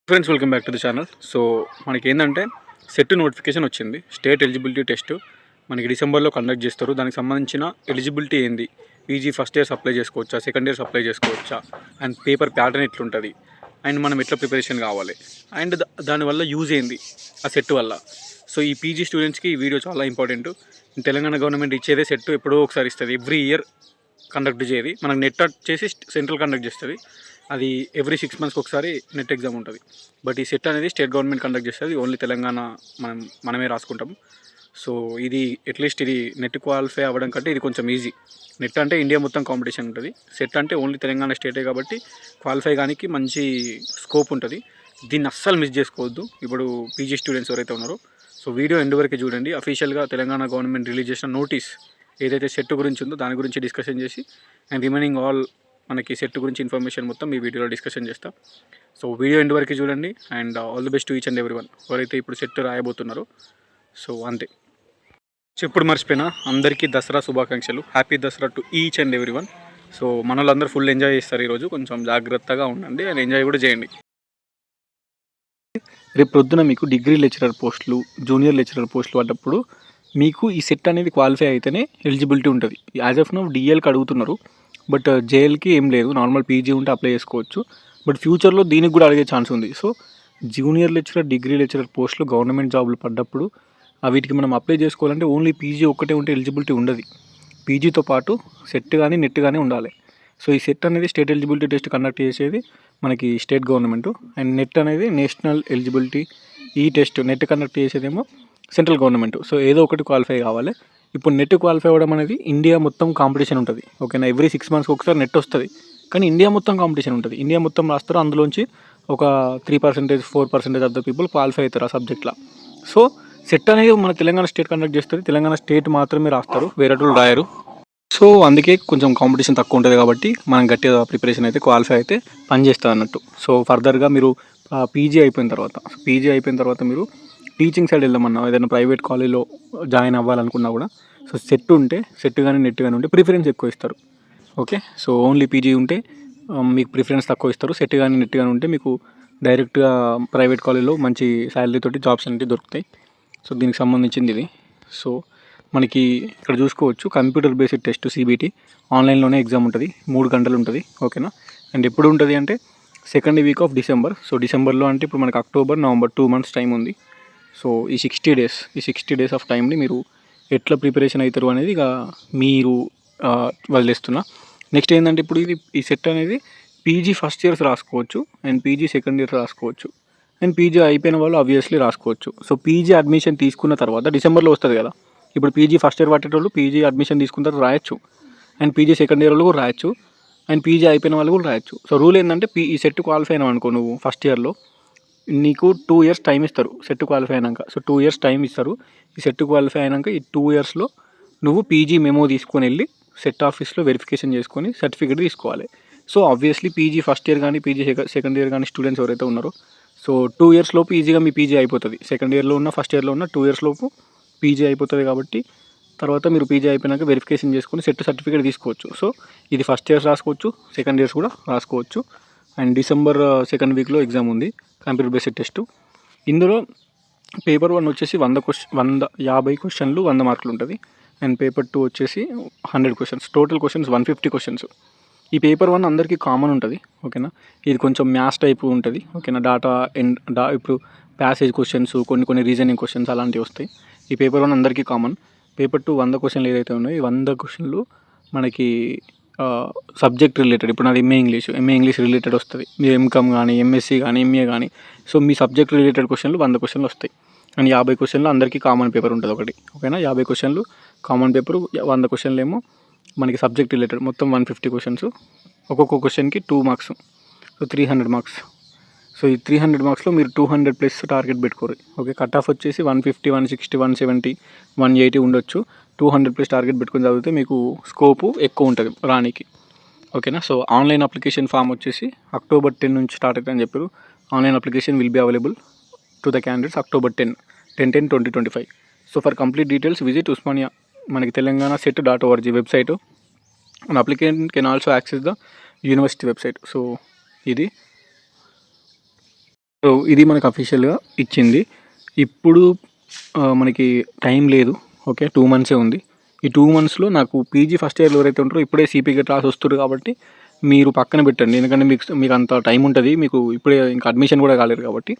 Friends welcome back to the channel. So మనకి ఏంటంటే CET notification వచ్చింది. స్టేట్ ఎలిజిబిలిటీ టెస్ట్ మనకి డిసెంబర్లో కండక్ట్ చేస్తారు. దానికి సంబంధించిన ఎలిజిబిలిటీ ఏంది, పీజీ ఫస్ట్ ఇయర్స్ అప్లై చేసుకోవచ్చా, సెకండ్ ఇయర్స్ అప్లై చేసుకోవచ్చా, అండ్ పేపర్ ప్యాటర్న్ ఎట్లుంటుంది, అండ్ మనం ఎట్లా ప్రిపరేషన్ కావాలి, అండ్ దానివల్ల యూజ్ ఏంది ఆ సెట్ వల్ల. సో ఈ పీజీ స్టూడెంట్స్కి ఈ వీడియో చాలా ఇంపార్టెంట్. తెలంగాణ గవర్నమెంట్ ఇచ్చేదే సెట్ ఎప్పుడో ఒకసారి ఇస్తుంది, ఎవ్రీ ఇయర్ కండక్ట్ చేయది. మనకు నెట్ చేసి సెంట్రల్ కండక్ట్ చేస్తుంది. అది ఎవ్రీ 6 months ఒకసారి నెట్ ఎగ్జామ్ ఉంటుంది. బట్ ఈ సెట్ అనేది స్టేట్ గవర్నమెంట్ కండక్ట్ చేస్తుంది. ఓన్లీ తెలంగాణ మనమే రాసుకుంటాం. సో ఇది అట్లీస్ట్ ఇది నెట్ క్వాలిఫై అవ్వడం కంటే ఇది కొంచెం ఈజీ. నెట్ అంటే ఇండియా మొత్తం కాంపిటీషన్ ఉంటుంది. సెట్ అంటే ఓన్లీ తెలంగాణ స్టేటే కాబట్టి క్వాలిఫై కానికి మంచి స్కోప్ ఉంటుంది. దీన్ని అస్సలు మిస్ చేసుకోవద్దు. ఇప్పుడు పీజీ స్టూడెంట్స్ ఎవరైతే ఉన్నారో సో వీడియో ఎండ్ వరకు చూడండి. అఫీషియల్గా తెలంగాణ గవర్నమెంట్ రిలీజ్ చేసిన నోటీస్ ఏదైతే సెట్ గురించి ఉందో దాని గురించి డిస్కషన్ చేసి అండ్ రిమైనింగ్ ఆల్ మనకి సెట్ గురించి ఇన్ఫర్మేషన్ మొత్తం ఈ వీడియోలో డిస్కషన్ చేస్తాం. సో వీడియో ఎండ్ వరకు చూడండి and all the best to each and everyone ఎవరైతే ఇప్పుడు సెట్ రాయబోతున్నారో. సో అంతే, చెప్పుడు మర్చిపోయినా అందరికీ దసరా శుభాకాంక్షలు. Happy Dasara to each and everyone. So మన వాళ్ళందరూ ఫుల్ ఎంజాయ్ చేస్తారు ఈరోజు. కొంచెం జాగ్రత్తగా ఉండండి అండ్ ఎంజాయ్ కూడా చేయండి. రేపు పొద్దున మీకు డిగ్రీ లెక్చరర్ పోస్టులు, జూనియర్ లెక్చరర్ పోస్టులు పడ్డప్పుడు మీకు ఈ సెట్ అనేది క్వాలిఫై అయితేనే ఎలిజిబిలిటీ ఉంటుంది. యాజ్ ఆఫ్ నౌ డిఎల్కి అడుగుతున్నారు, బట్ జేఎల్కి ఏం లేదు. నార్మల్ పీజీ ఉంటే అప్లై చేసుకోవచ్చు. బట్ ఫ్యూచర్లో దీనికి కూడా అడిగే ఛాన్స్ ఉంది. So junior lecturer, degree lecturer పోస్టులు గవర్నమెంట్ జాబులు పడ్డప్పుడు వీటికి మనం అప్లై చేసుకోవాలంటే ఓన్లీ పీజీ ఒక్కటే ఉంటే ఎలిజిబిలిటీ ఉండదు. పీజీతో పాటు సెట్ కానీ నెట్ కానీ ఉండాలి. సో ఈ సెట్ అనేది స్టేట్ ఎలిజిబిలిటీ టెస్ట్ కండక్ట్ చేసేది మనకి స్టేట్ గవర్నమెంట్, అండ్ నెట్ అనేది నేషనల్ ఎలిజిబిలిటీ. ఈ టెస్ట్ నెట్ కండక్ట్ చేసేదేమో సెంట్రల్ గవర్నమెంట్. సో ఏదో ఒకటి క్వాలిఫై కావాలి. ఇప్పుడు నెట్ క్వాలిఫై అవ్వడం అనేది ఇండియా మొత్తం కాంపిటీషన్ ఉంటుంది. ఓకేనా, ఎవ్రీ 6 months ఒకసారి నెట్ వస్తుంది, కానీ ఇండియా మొత్తం కాంపిటీషన్ ఉంటుంది. ఇండియా మొత్తం రాస్తారు, అందులోంచి ఒక 3%, 4% ఆఫ్ ద పీపుల్ క్వాలిఫై అవుతారు ఆ సబ్జెక్ట్లో. సో సెట్ అనేది మన తెలంగాణ స్టేట్ కండక్ట్ చేస్తుంది. తెలంగాణ స్టేట్ మాత్రమే రాస్తారు, వేరే వాళ్ళు రాయరు. సో అందుకే కొంచెం కాంపిటీషన్ తక్కువ ఉంటుంది కాబట్టి మనం గట్టిగా ప్రిపరేషన్ అయితే క్వాలిఫై అయితే పనిచేస్తుంది అన్నట్టు. సో ఫర్దర్గా మీరు పీజీ అయిపోయిన తర్వాత మీరు టీచింగ్ సైడ్ వెళ్దామన్నా, ఏదైనా ప్రైవేట్ కాలేజీలో జాయిన్ అవ్వాలనుకున్నా కూడా సో సెట్ ఉంటే, సెట్ కానీ నెట్ కానీ ఉంటే ప్రిఫరెన్స్ ఎక్కువ ఇస్తారు. ఓకే, సో ఓన్లీ పీజీ ఉంటే మీకు ప్రిఫరెన్స్ తక్కువ ఇస్తారు. సెట్ కానీ నెట్ కానీ ఉంటే మీకు డైరెక్ట్గా ప్రైవేట్ కాలేజీలో మంచి శాలరీ తోటి జాబ్స్ అనేవి దొరుకుతాయి. సో దీనికి సంబంధించింది ఇది. సో మనకి ఇక్కడ చూసుకోవచ్చు, కంప్యూటర్ బేస్డ్ టెస్ట్ సిబిటి ఆన్లైన్లోనే ఎగ్జామ్ ఉంటుంది. 3 గంటలు ఉంటుంది. ఓకేనా, అండ్ ఎప్పుడు ఉంటుంది అంటే second week off December. So డిసెంబర్లో అంటే ఇప్పుడు మనకి అక్టోబర్, నవంబర్ 2 months టైం ఉంది. సో ఈ 60 days ఆఫ్ టైంని మీరు ఎట్లా ప్రిపరేషన్ అవుతారు అనేది ఇక మీరు వదిలేస్తున్నా. నెక్స్ట్ ఏంటంటే ఇప్పుడు ఈ సెట్ అనేది పీజీ ఫస్ట్ ఇయర్స్ రాసుకోవచ్చు, అండ్ పీజీ సెకండ్ ఇయర్ రాసుకోవచ్చు, అండ్ పీజీ అయిపోయిన వాళ్ళు ఆబ్వియస్లీ రాసుకోవచ్చు. సో పీజీ అడ్మిషన్ తీసుకున్న తర్వాత డిసెంబర్లో వస్తుంది కదా. ఇప్పుడు పీజీ ఫస్ట్ ఇయర్ పట్టేటోళ్ళు పీజీ అడ్మిషన్ తీసుకున్న తర్వాత రాయొచ్చు, అండ్ పీజీ సెకండ్ ఇయర్ వాళ్ళు కూడా రాయొచ్చు, అండ్ పీజీ అయిపోయిన వాళ్ళు కూడా రాయొచ్చు. సో రూల్ ఏంటంటే ఈ సెట్ క్వాలిఫై అయినావు అనుకో నువ్వు ఫస్ట్ ఇయర్లో, నీకు 2 years టైం ఇస్తారు సెట్ క్వాలిఫై అయినాక. సో 2 years టైం ఇస్తారు. ఈ సెట్ క్వాలిఫై అయినాక ఈ 2 yearsలో నువ్వు పీజీ మెమో తీసుకొని వెళ్ళి సెట్ ఆఫీస్లో వెరిఫికేషన్ చేసుకొని సర్టిఫికేట్ తీసుకోవాలి. So obviously PG first year కానీ పీజీ సెకండ్ ఇయర్ కానీ స్టూడెంట్స్ ఎవరైతే ఉన్నారో సో 2 years లోపు ఈజీగా మీ పీజీ అయిపోతుంది. సెకండ్ ఇయర్లో ఉన్న, ఫస్ట్ ఇయర్లో ఉన్న 2 years లోపు పీజీ అయిపోతుంది. కాబట్టి తర్వాత మీరు పీజీ అయిపోయినాక వెరిఫికేషన్ చేసుకొని సెట్ సర్టిఫికేట్ తీసుకోవచ్చు. సో ఇది ఫస్ట్ ఇయర్స్ రాసుకోవచ్చు, సెకండ్ ఇయర్స్ కూడా రాసుకోవచ్చు. అండ్ డిసెంబర్ సెకండ్ వీక్లో ఎగ్జామ్ ఉంది, కంప్యూటర్ బేస్డ్ టెస్ట్. ఇందులో పేపర్ 1 వచ్చేసి 50 questions 100 మార్కులు ఉంటుంది, అండ్ పేపర్ 2 వచ్చేసి 100 questions. Total questions 150 questions. ఈ పేపర్ 1 అందరికీ కామన్ ఉంటుంది. ఓకేనా, ఇది కొంచెం మ్యాథ్స్ టైప్ ఉంటుంది. ఓకేనా, ఇప్పుడు ప్యాసేజ్ క్వశ్చన్స్, కొన్ని రీజనింగ్ క్వశ్చన్స్ అలాంటివి వస్తాయి. ఈ పేపర్ 1 అందరికీ కామన్. పేపర్ 2 100 questions ఏదైతే ఉన్నాయో ఈ 100 questions మనకి సబ్జెక్ట్ రిలేటెడ్. ఇప్పుడు నాది ఎంఏ ఇంగ్లీష్ రిలేటెడ్ వస్తుంది. మీరు ఎంకామ్ కానీ, ఎంఎస్సీ కానీ, ఎంఏ కానీ, సో మీ సబ్జెక్ట్ రిలేటెడ్ క్వశ్చన్లు 100 questions వస్తాయి. అండ్ 50 questions అందరికీ కామన్ పేపర్ ఉంటుంది ఒకటి. ఓకేనా, 50 questions కామన్ పేపర్, 100 questions ఏమో మనకి సబ్జెక్ట్ రిలేటెడ్. మొత్తం 150 questions. ఒక్కొక్క క్వశ్చన్కి 2 marks, సో 300 marks. సో ఈ 300 marksలో మీరు 200+ టార్గెట్ పెట్టుకోరు. ఓకే, కట్ ఆఫ్ వచ్చేసి 150, 160, 170, 180 ఉండొచ్చు. 200+ టార్గెట్ పెట్టుకొని చదివితే మీకు స్కోపు ఎక్కువ ఉంటుంది రానికి. ఓకేనా, సో ఆన్లైన్ అప్లికేషన్ ఫామ్ వచ్చేసి October 10 నుంచి స్టార్ట్ అవుతుందని చెప్పారు. Online application will be available to the candidates October 10/10/2025. So for complete details visit Osmania మనకి Telangana set.org website. an applicant can also access the university website. So ఇది so ఇది మనకు అఫీషియల్గా ఇచ్చింది. ఇప్పుడు మనకి టైం లేదు. ఓకే, 2 మంత్సే ఉంది. ఈ 2 మంత్స్లో నాకు పీజీ ఫస్ట్ ఇయర్లో ఎవరైతే ఉంటారో ఇప్పుడే సిపి గేట్ రాసి వస్తారు కాబట్టి మీరు పక్కన పెట్టండి. ఎందుకంటే మీకు అంత టైం ఉంటుంది. మీకు ఇప్పుడే ఇంకా అడ్మిషన్ కూడా కాలేరు కాబట్టి.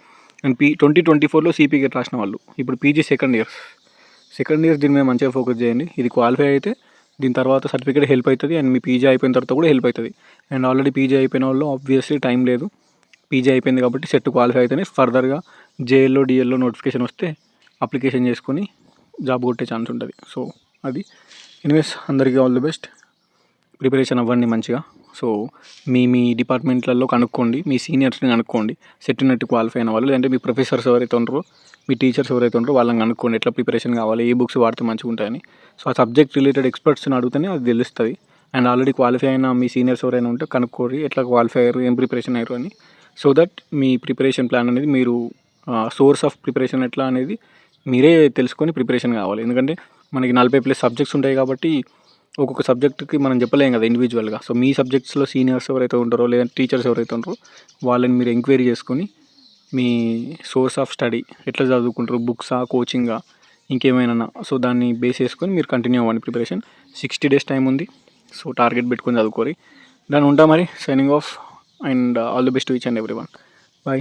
అండ్ 2024లో సిపి గేట్ రాసిన వాళ్ళు ఇప్పుడు పీజీ సెకండ్ ఇయర్స్ దీని మీద మంచిగా ఫోకస్ చేయండి. ఇది క్వాలిఫై అయితే దీని తర్వాత సర్టిఫికేట్ హెల్ప్ అవుతుంది. అండ్ మీ పీజీ అయిపోయిన తర్వాత కూడా హెల్ప్ అవుతుంది. అండ్ ఆల్రెడీ పీజీ అయిపోయిన వాళ్ళు ఆబ్వియస్లీ టైం లేదు. పీజీ అయిపోయింది కాబట్టి సెట్ క్వాలిఫై అయితేనే ఫర్దర్గా జేఎల్లో డిఎల్లో నోటిఫికేషన్ వస్తే అప్లికేషన్ చేసుకొని జాబ్ కొట్టే ఛాన్స్ ఉంటుంది. సో అది ఎనీవేస్, అందరికీ ఆల్ ది బెస్ట్. ప్రిపరేషన్ అవ్వండి మంచిగా. సో మీ డిపార్ట్మెంట్లలో కనుక్కోండి, మీ సీనియర్స్ని కనుక్కోండి, సెట్ నెట్ క్వాలిఫై అయిన వాళ్ళు, లేదంటే మీ ప్రొఫెసర్స్ ఎవరైతే ఉంటారో, మీ టీచర్స్ ఎవరైతే ఉంటారో వాళ్ళని కనుక్కోండి ఎట్లా ప్రిపరేషన్ కావాలి, ఏ బుక్స్ వాడితే మంచిగా ఉంటాయని. సో ఆ సబ్జెక్ట్ రిలేటెడ్ ఎక్స్పర్ట్స్ని అడిగితేనే అది తెలుస్తుంది. అండ్ ఆల్రెడీ క్వాలిఫై అయిన మీ సీనియర్స్ ఎవరైనా ఉంటే కనుక్కోండి ఎట్లా క్వాలిఫై అయ్యారు, ఏం ప్రిపరేషన్ అయ్యారు అని. So that me preparation plan అనేది మీరు సోర్స్ ఆఫ్ ప్రిపరేషన్ ఎట్లా అనేది మీరే తెలుసుకొని ప్రిపరేషన్ కావాలి. ఎందుకంటే మనకి 40+ సబ్జెక్ట్స్ ఉంటాయి కాబట్టి ఒక్కొక్క సబ్జెక్ట్కి మనం చెప్పలేం కదా ఇండివిజువల్గా. సో మీ సబ్జెక్ట్స్లో సీనియర్స్ ఎవరైతే ఉంటారో లేదంటే టీచర్స్ ఎవరైతే ఉంటారో వాళ్ళని మీరు ఎంక్వైరీ చేసుకొని మీ సోర్స్ ఆఫ్ స్టడీ ఎట్లా చదువుకుంటారు, బుక్సా, కోచింగా, ఇంకేమైనా, సో దాన్ని బేస్ చేసుకొని మీరు కంటిన్యూ అవ్వండి ప్రిపరేషన్. 60 days టైం ఉంది. సో టార్గెట్ పెట్టుకొని చదువుకోరి. దాన్ని ఉంటా మరి. Signing off and all the best to each and everyone. Bye.